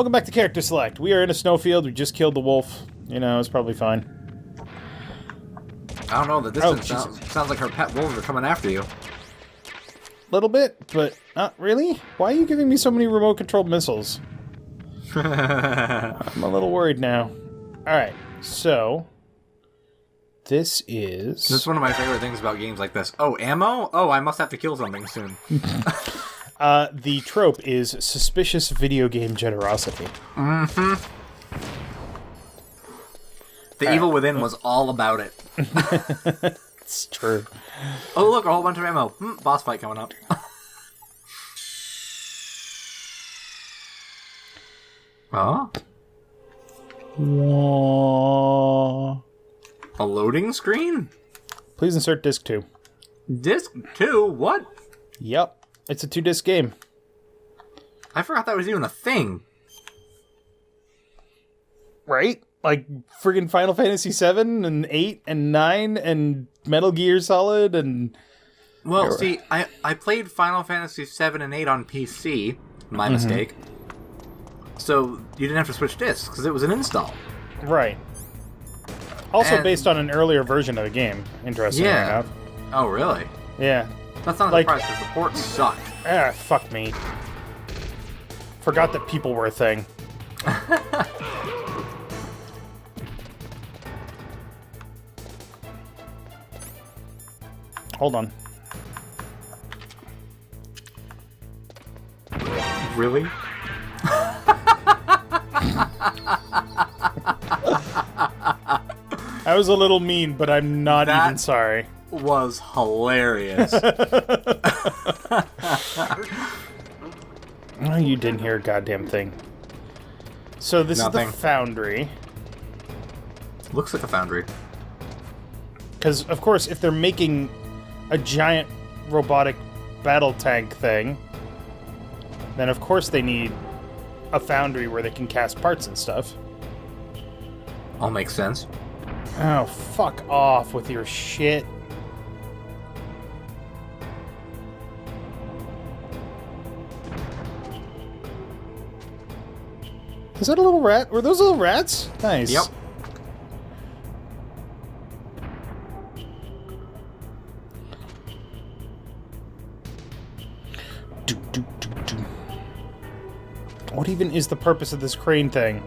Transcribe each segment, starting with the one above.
Welcome back to Character Select. We are in a snowfield. We just killed the wolf. You know, it's probably fine. I don't know. The distance sounds like her pet wolves are coming after you. Little bit, but not really. Why are you giving me so many remote-controlled missiles? I'm a little worried now. Alright, so... This is one of my favorite things about games like this. Oh, ammo? Oh, I must have to kill something soon. The trope is suspicious video game generosity. Mm-hmm. The Evil Within was all about it. It's true. Oh, look, a whole bunch of ammo. Boss fight coming up. Huh? A loading screen? Please insert disc 2. Disc 2? What? Yep. It's a 2-disc game. I forgot that was even a thing. Right? Like, friggin' Final Fantasy 7 and 8 and 9 and Metal Gear Solid and... Well, see, I played Final Fantasy 7 and 8 on PC. My mistake. So, you didn't have to switch discs, because it was an install. Right. Also based on an earlier version of the game, interestingly enough. Oh, really? Yeah. That's not a surprise, because the port sucked. Ah, fuck me. Forgot that people were a thing. Hold on. Really? I was a little mean, but I'm not even sorry. Was hilarious. Oh, you didn't hear a goddamn thing. So this is the foundry. Looks like a foundry. Because, of course, if they're making a giant robotic battle tank thing, then of course they need a foundry where they can cast parts and stuff. All makes sense. Oh, fuck off with your shit. Is that a little rat? Were those little rats? Nice. Yep. What even is the purpose of this crane thing?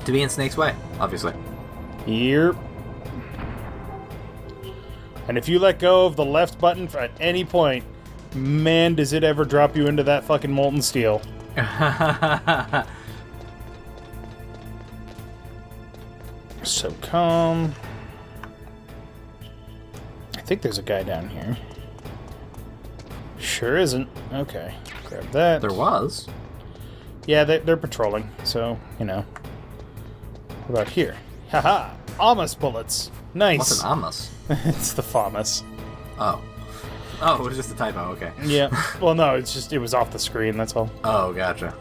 To be in Snake's way, obviously. Yep. And if you let go of the left button at any point, man, does it ever drop you into that fucking molten steel. So calm. I think there's a guy down here. Sure isn't. Okay, grab that. There was. Yeah, they're patrolling, so, you know. What about here? Haha! Amos bullets! Nice! What's an Amos? It's the FAMAS. Oh. Oh, it was just a typo, okay. Yeah. Well, no, it's just, it was off the screen, that's all. Oh, gotcha.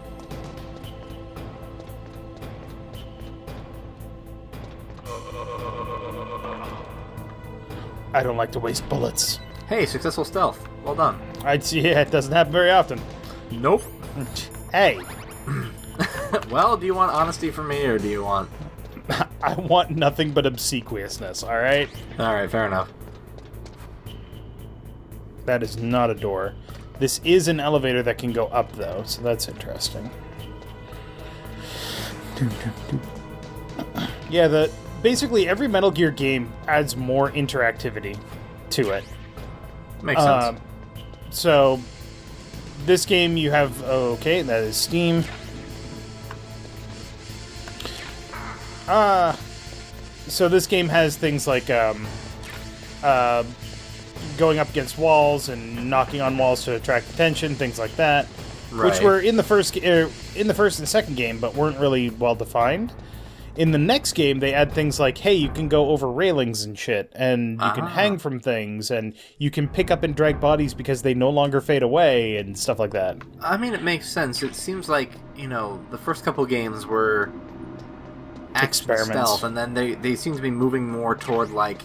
I don't like to waste bullets. Hey, successful stealth. Well done. Yeah, it doesn't happen very often. Nope. Hey! Well, do you want honesty from me, or do you want... I want nothing but obsequiousness, alright? Alright, fair enough. That is not a door. This is an elevator that can go up, though, so that's interesting. Yeah, basically every Metal Gear game adds more interactivity to it. Makes sense. So, this game you have... Okay, that is Steam. So this game has things like going up against walls and knocking on walls to attract attention, things like that, right. Which were in the first and second game, but weren't really well defined. In the next game, they add things like, hey, you can go over railings and shit, and you can hang from things, and you can pick up and drag bodies because they no longer fade away, and stuff like that. I mean, it makes sense. It seems like, you know, the first couple games were action stealth, and then they seem to be moving more toward, like,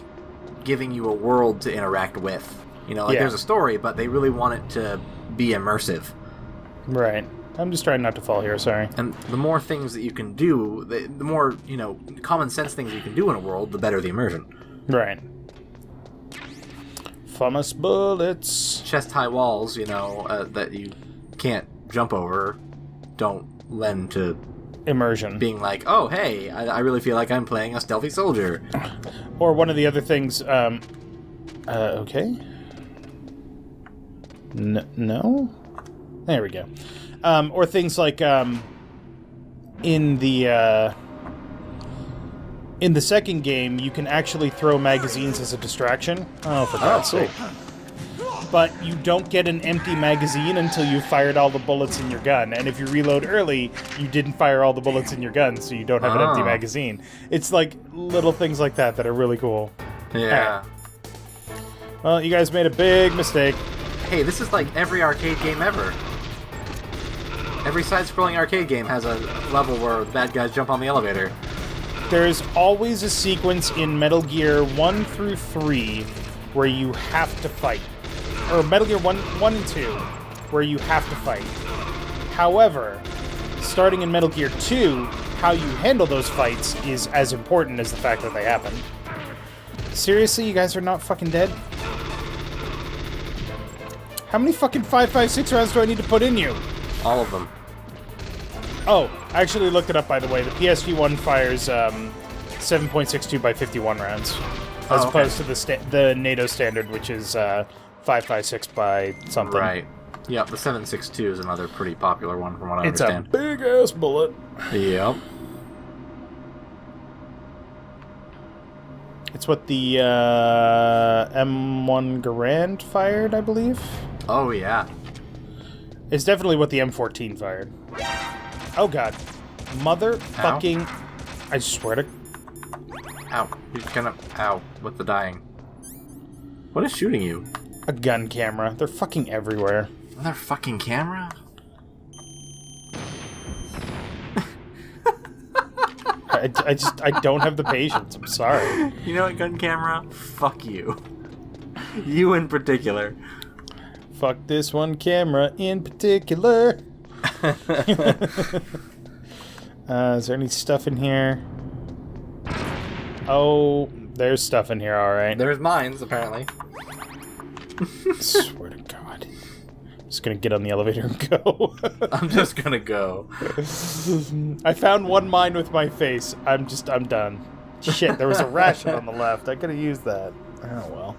giving you a world to interact with. You know, like, there's a story, but they really want it to be immersive. Right. I'm just trying not to fall here, sorry. And the more things that you can do, the more, common sense things you can do in a world, the better the immersion. Right. Famous bullets. Chest-high walls, that you can't jump over, don't lend to immersion. Being like, oh, hey, I really feel like I'm playing a stealthy soldier. Or one of the other things, okay. No? There we go. Or things like, in the second game, you can actually throw magazines as a distraction. Oh, for God's sake. But you don't get an empty magazine until you've fired all the bullets in your gun. And if you reload early, you didn't fire all the bullets in your gun, so you don't have an empty magazine. It's like little things like that that are really cool. Yeah. Right. Well, you guys made a big mistake. Hey, this is like every arcade game ever. Every side-scrolling arcade game has a level where the bad guys jump on the elevator. There's always a sequence in Metal Gear 1 through 3 where you have to fight. Or Metal Gear 1 and 2, where you have to fight. However, starting in Metal Gear 2, how you handle those fights is as important as the fact that they happen. Seriously, you guys are not fucking dead? How many fucking 5.56 rounds do I need to put in you? All of them. Oh, I actually looked it up, by the way. The PSP one fires 7.62 by 51 rounds, as opposed to the NATO standard, which is 5.56 by something. Right. Yeah, the 7.62 is another pretty popular one, from what I understand. It's a big-ass bullet. Yep. It's what the M1 Garand fired, I believe. Oh, yeah. It's definitely what the M14 fired. Oh, God. Motherfucking... Ow. I swear to... Ow. He's gonna... Ow. With the dying. What is shooting you? A gun camera. They're fucking everywhere. Another fucking camera? I don't have the patience. I'm sorry. You know what, gun camera? Fuck you. You in particular. Fuck this one camera in particular. Is there any stuff in here? Oh, there's stuff in here, alright. There's mines, apparently. Swear to God. I'm just gonna get on the elevator and go. I'm just gonna go. I found one mine with my face. I'm done. Shit, there was a ration on the left. I could've used that. Oh well.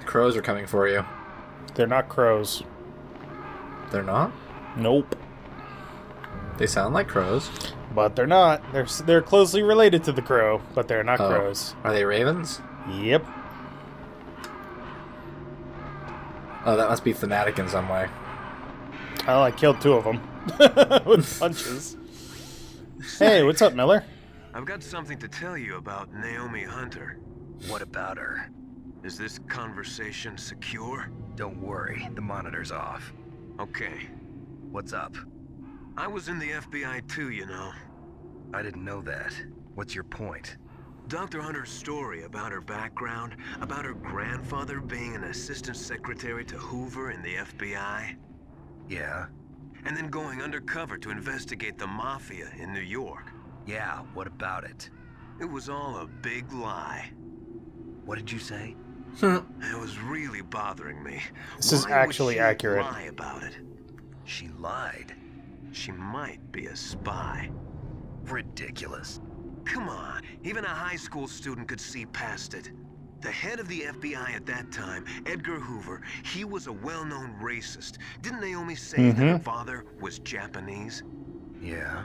Crows are coming for you. They're not crows. They're not? Nope. They sound like crows. But they're not. They're closely related to the crow, but they're not crows. Are they ravens? Yep. Oh, that must be thematic in some way. Oh, I killed 2 of them. With punches. Hey, what's up, Miller? I've got something to tell you about Naomi Hunter. What about her? Is this conversation secure? Don't worry, the monitor's off. Okay. What's up? I was in the FBI too, you know. I didn't know that. What's your point? Dr. Hunter's story about her background, about her grandfather being an assistant secretary to Hoover in the FBI. Yeah? And then going undercover to investigate the Mafia in New York. Yeah, what about it? It was all a big lie. What did you say? It was really bothering me. This is actually accurate. Why would she lie about it? She lied. She might be a spy. Ridiculous. Come on, even a high school student could see past it. The head of the FBI at that time, Edgar Hoover, he was a well-known racist. Didn't Naomi say that her father was Japanese? Yeah.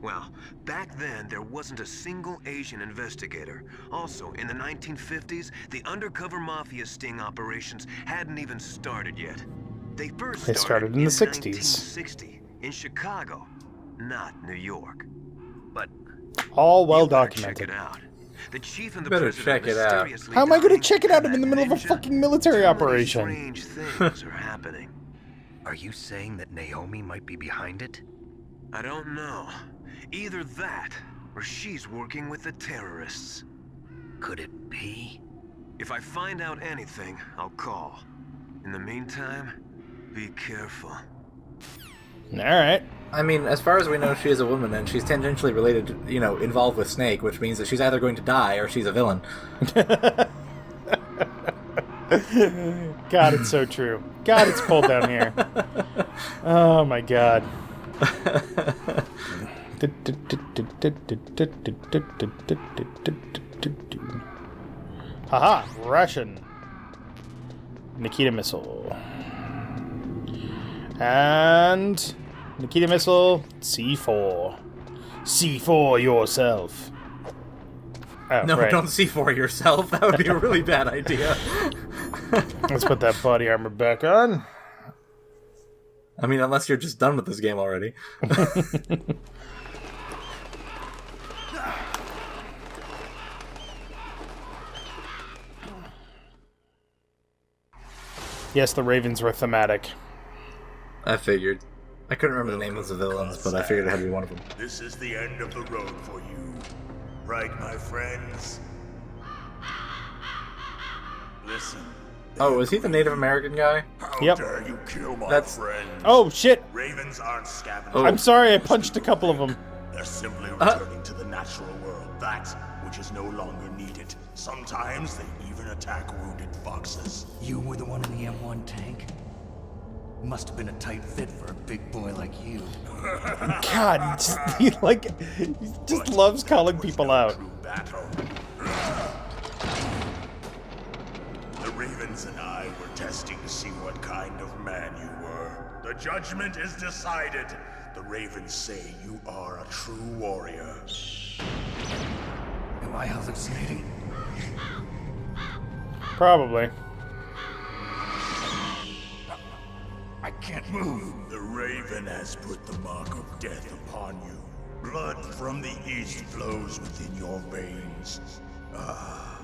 Well, back then, there wasn't a single Asian investigator. Also, in the 1950s, the undercover mafia sting operations hadn't even started yet. They first started in the 60s. 1960, in Chicago, not New York. But all well You better documented. Check it out. The chief and the Better president check it out. mysteriously How am I going to dying check it out? I'm and in the middle of a ninja. fucking military Too many operation. Strange things are happening. are you saying that Naomi might be behind it? I don't know. Either that, or she's working with the terrorists. Could it be? If I find out anything, I'll call. In the meantime, be careful. Alright. I mean, as far as we know, she is a woman, and she's tangentially related, involved with Snake, which means that she's either going to die or she's a villain. God, it's so true. God, it's cold down here. Oh my god. Haha, Russian. Nikita missile. And Nikita missile, C4. C4 yourself. Oh, No, right. don't C4 yourself. That would be a really bad idea. Let's put that body armor back on. I mean, unless you're just done with this game already. Yes, the Ravens were thematic. I figured. I couldn't remember the name of the villains, but I figured it had to be one of them. This is the end of the road for you. Right, my friends? Listen. Oh, is he the Native American guy? How Yep. dare you kill my That's- friends? Oh, shit! Ravens aren't scavengers. Oh. I'm sorry, I punched a couple of them. They're simply returning to the natural world, that which is no longer needed. Sometimes they even attack wounded foxes. You were the one in the M1 tank? Must have been a tight fit for a big boy like you. God, he just loves calling people out. True battle. The Ravens and I were testing to see what kind of man you were. The judgment is decided. The Ravens say you are a true warrior. Am I hallucinating? Probably. I can't move. The Raven has put the mark of death upon you. Blood from the east flows within your veins. Ah,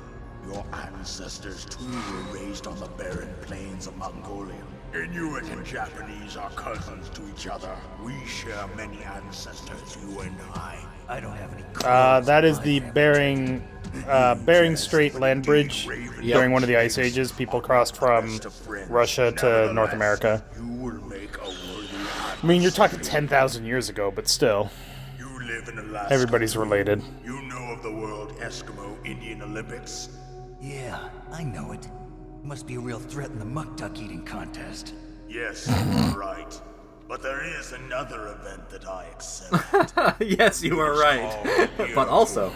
your ancestors too were raised on the barren plains of Mongolia. Inuit and Japanese are cousins to each other. We share many ancestors, you and I. I don't have any. That is the Bering Strait land bridge. During one of the Ice Ages, people crossed from Russia to North America. You will make a worthy I mean, you're talking 10,000 years ago, but still, You live in Alaska. everybody's related. You know of the World Eskimo Indian Olympics? Yeah, I know it. Must be a real threat in the muck duck eating contest. Yes, you are right. But there is another event that I excel at. Yes, you are right. But also,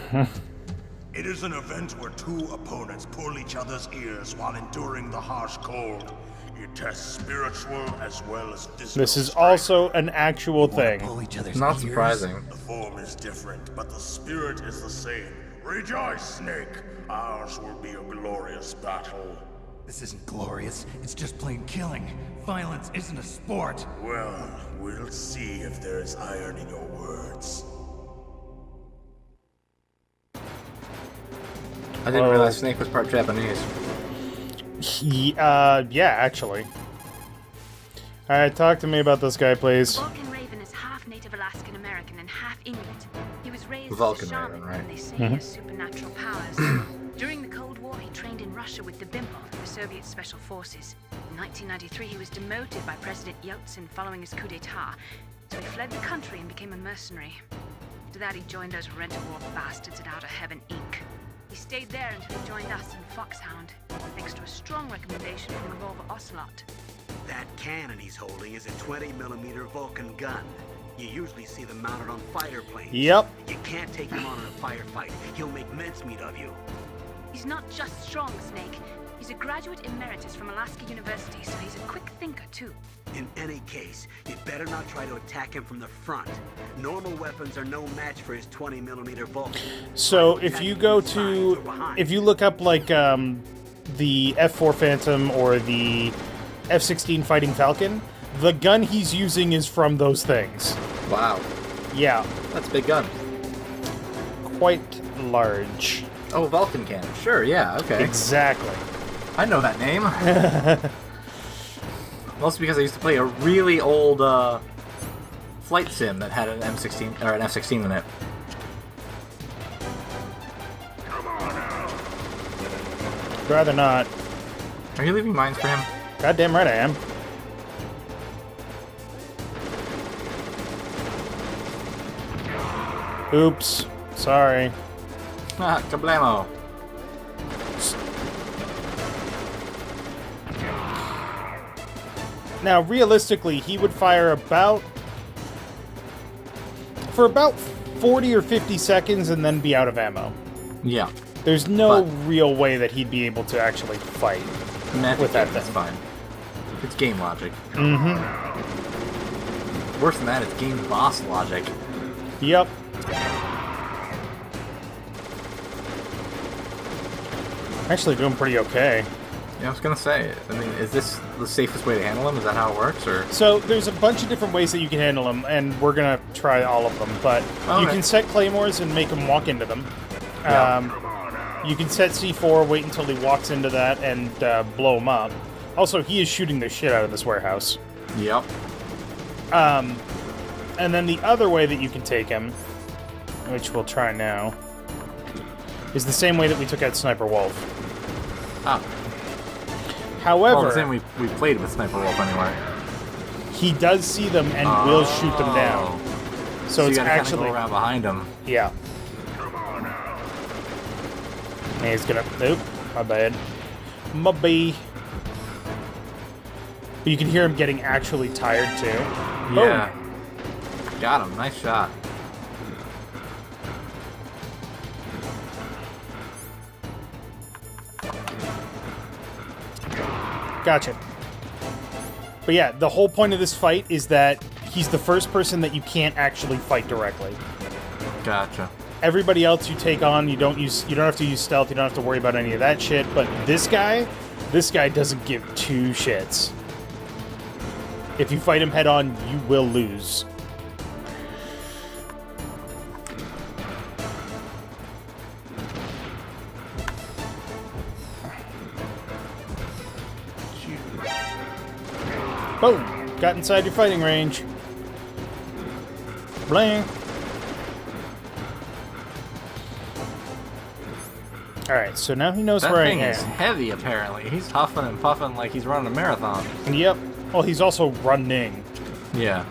It is an event where two opponents pull each other's ears while enduring the harsh cold. It tests spiritual as well as physical This is strength. also an actual thing. Pull each other's not ears? surprising. The form is different, but the spirit is the same. Rejoice, Snake! Ours will be a glorious battle. This isn't glorious. It's just plain killing. Violence isn't a sport. Well, we'll see if there's iron in your words. I didn't realize Snake was part Japanese. Yeah, actually. Alright, talk to me about this guy, please. Vulcan Raven is half Native Alaskan American and half Inuit. He was raised Vulcan as a shaman, Raven, right. and they say he has supernatural powers. During the Cold War, he trained in Russia with the Bimpo, the Soviet Special Forces. In 1993, he was demoted by President Yeltsin following his coup d'etat, so he fled the country and became a mercenary. After that, he joined those rent-a-war bastards at Outer Heaven, Inc. He stayed there until he joined us in Foxhound, thanks to a strong recommendation from Revolver Ocelot. That cannon he's holding is a 20mm Vulcan gun. You usually see them mounted on fighter planes. Yep. You can't take him on in a firefight. He'll make mincemeat of you. He's not just strong, Snake. He's a graduate emeritus from Alaska University, so he's a quick thinker, too. In any case, you'd better not try to attack him from the front. Normal weapons are no match for his 20mm Vulcan. So if you go to, if you look up like the F4 Phantom or the F-16 Fighting Falcon, the gun he's using is from those things. Wow. Yeah, That's a big gun. quite large. Oh, Vulcan cannon. Sure, yeah, okay. Exactly. I know that name. Mostly because I used to play a really old flight sim that had an M16 or an F-16 in it. Rather not. Are you leaving mines for him? Goddamn right I am. Oops. Sorry. Ah, kablamo. Now, realistically, he would fire for about 40 or 50 seconds and then be out of ammo. Yeah. There's no real way that he'd be able to actually fight with that thing. That's fine. It's game logic. Mm-hmm. Worse than that, it's game boss logic. Yep. Actually doing pretty okay. Yeah, I was gonna say, I mean, is this the safest way to handle him? Is that how it works, or? So, there's a bunch of different ways that you can handle them, and we're gonna try all of them, but you can set claymores and make him walk into them. Yeah. You can set C4, wait until he walks into that, and blow him up. Also, he is shooting the shit out of this warehouse. Yep. And then the other way that you can take him, which we'll try now, is the same way that we took out Sniper Wolf. Ah. However, well, the same we played with Sniper Wolf anyway. He does see them and will shoot them down. So it's you gotta actually go around behind him. Yeah. And he's gonna. Nope. My bad. My bee. But you can hear him getting actually tired too. Yeah. Got him. Nice shot. Gotcha. But yeah, the whole point of this fight is that he's the first person that you can't actually fight directly. Gotcha. Everybody else you take on, you don't have to use stealth, you don't have to worry about any of that shit, but this guy doesn't give two shits. If you fight him head on, you will lose. Boom! Got inside your fighting range. Bling! Alright, so now he knows where I am. That thing is heavy, apparently. He's huffing and puffing like he's running a marathon. Yep. Well, he's also running. Yeah.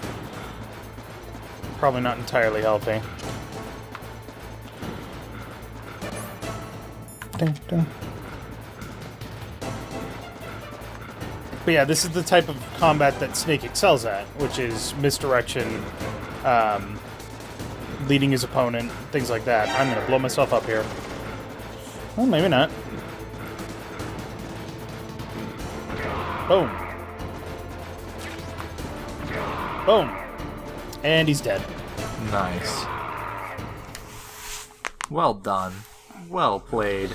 Probably not entirely healthy. Dun, dun. But yeah, this is the type of combat that Snake excels at, which is misdirection, leading his opponent, things like that. I'm gonna blow myself up here. Well, maybe not. Boom. Boom. And he's dead. Nice. Well done. Well played.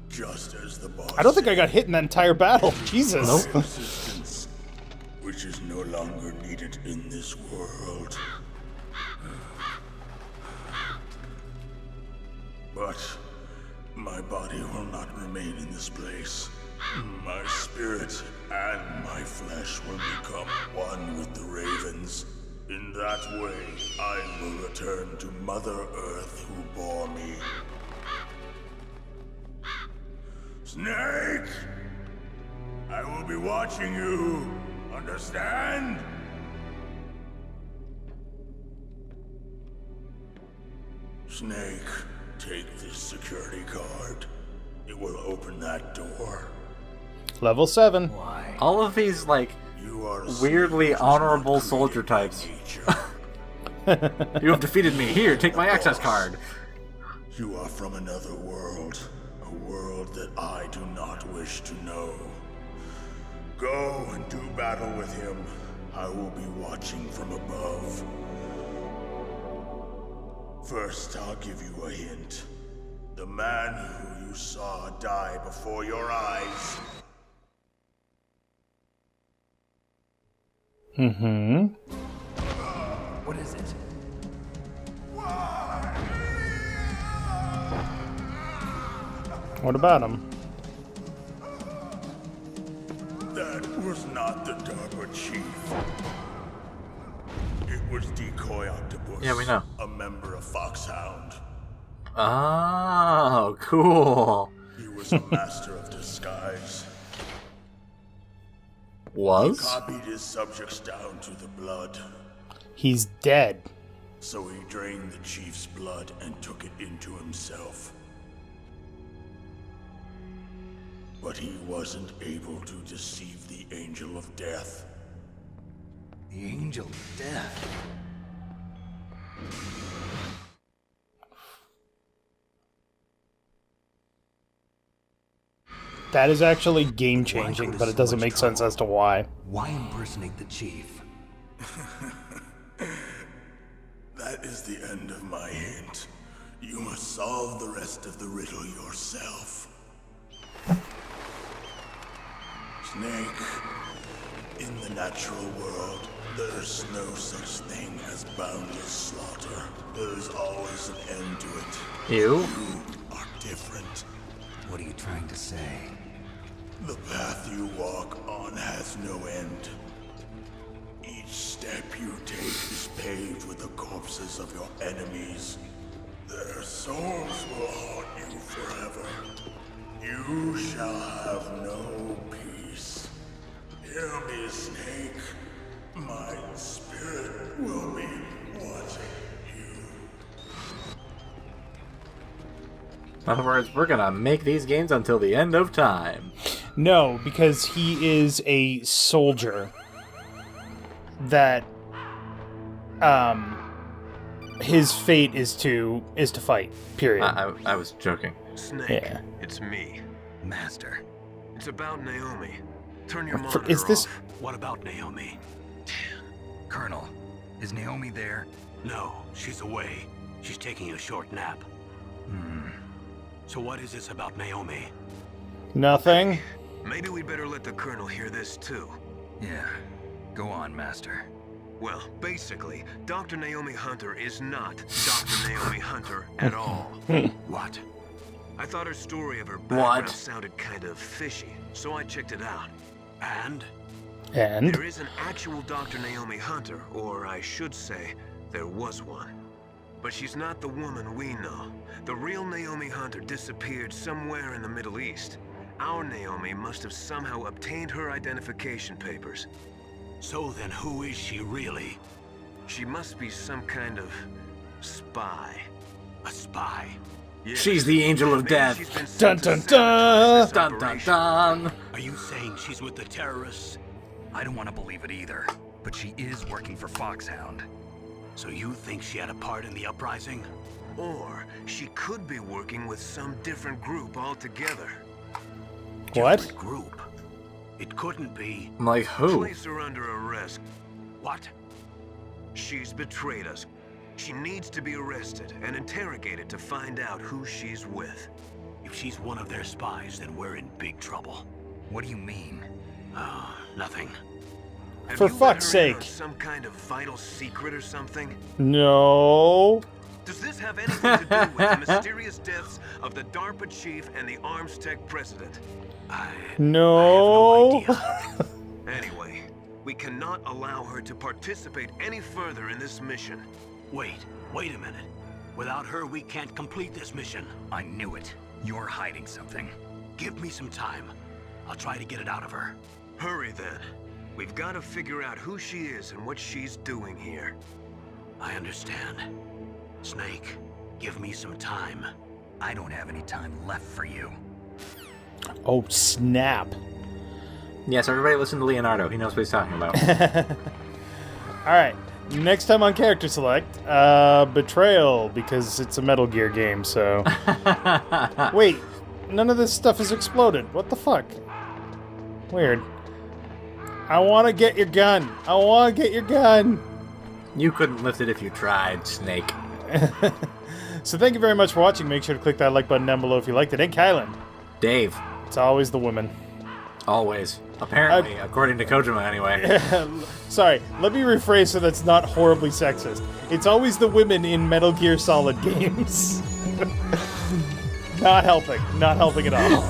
Just as the boss I don't think I got hit in that entire battle. Jesus. Nope. Resistance, which is no longer needed in this world. But my body will not remain in this place. My spirit and my flesh will become one with the ravens. In that way, I will return to Mother Earth who bore me. Snake! I will be watching you. Understand? Snake, take this security card. It will open that door. Level 7. Why? All of these, like, You are a weirdly slave honorable not soldier created by types. nature. You have defeated me. Here, take my access card. You are from another world. A world that I do not wish to know. Go and do battle with him. I will be watching from above. First, I'll give you a hint. The man who you saw die before your eyes. Mm-hmm. What is it? What about him? That was not the DARPA chief. It was Decoy Octopus. Yeah, we know. A member of Foxhound. Oh, cool. He was a master of disguise. He Was? copied his subjects down to the blood. He's dead. So he drained the chief's blood and took it into himself. But he wasn't able to deceive the Angel of Death. The Angel of Death. That is actually game-changing, but it doesn't make sense as to why. Why impersonate the chief? That is the end of my hint. You must solve the rest of the riddle yourself. Snake, in the natural world, there's no such thing as boundless slaughter. There's always an end to it. You? You are different. What are you trying to say? The path you walk on has no end. Each step you take is paved with the corpses of your enemies. Their souls will haunt you forever. You shall have no peace. Hear me, Snake. My spirit will be watching you. In other words, we're gonna make these games until the end of time. No, because he is a soldier that his fate is to fight. Period. I was joking. Snake, Yeah. it's me. Master. It's about Naomi. Turn your monitor Is this off. What about Naomi? Colonel, is Naomi there? No, she's away. She's taking a short nap. So what is this about Naomi? nothing? Maybe we better let the Colonel hear this too. Yeah. Go on, Master. Well, basically, Dr. Naomi Hunter is not Dr. Naomi Hunter at all. What? I thought her story of her background What? sounded kind of fishy, so I checked it out. And? And There is an actual Dr. Naomi Hunter, or I should say, there was one. But she's not the woman we know. The real Naomi Hunter disappeared somewhere in the Middle East. Our Naomi must have somehow obtained her identification papers. So then who is she really? She must be some kind of spy. A spy? Yes. She's the Angel of Maybe Death. she's been Dun, sent dun, to sabotage this Dun dun operation. dun. Are you saying she's with the terrorists? I don't want to believe it either, but she is working for Foxhound. So you think she had a part in the uprising? Or she could be working with some different group altogether. what? Different group. It couldn't be. Like who? Place her under arrest. What? She's betrayed us. She needs to be arrested and interrogated to find out who she's with. If she's one of their spies, then we're in big trouble. What do you mean? Nothing. Have For you let fuck's her in on sake. some kind of vital secret or something? No. Does this have anything to do with the mysterious deaths of the DARPA chief and the Arms Tech president? No. I have no idea. Anyway, we cannot allow her to participate any further in this mission. Wait a minute. Without her, we can't complete this mission. I knew it. You're hiding something. Give me some time. I'll try to get it out of her. Hurry then. We've got to figure out who she is and what she's doing here. I understand. Snake, give me some time. I don't have any time left for you. Oh, snap. Yes, everybody listen to Leonardo. He knows what he's talking about. Alright, next time on Character Select, Betrayal, because it's a Metal Gear game, so... Wait, none of this stuff has exploded. What the fuck? Weird. I want to get your gun. I want to get your gun. You couldn't lift it if you tried, Snake. So thank you very much for watching. Make sure to click that like button down below if you liked it. And Kylen, Dave. it's always the women. Always. Apparently, according to Kojima anyway. Sorry, let me rephrase so that's not horribly sexist. It's always the women in Metal Gear Solid games. Not helping at all.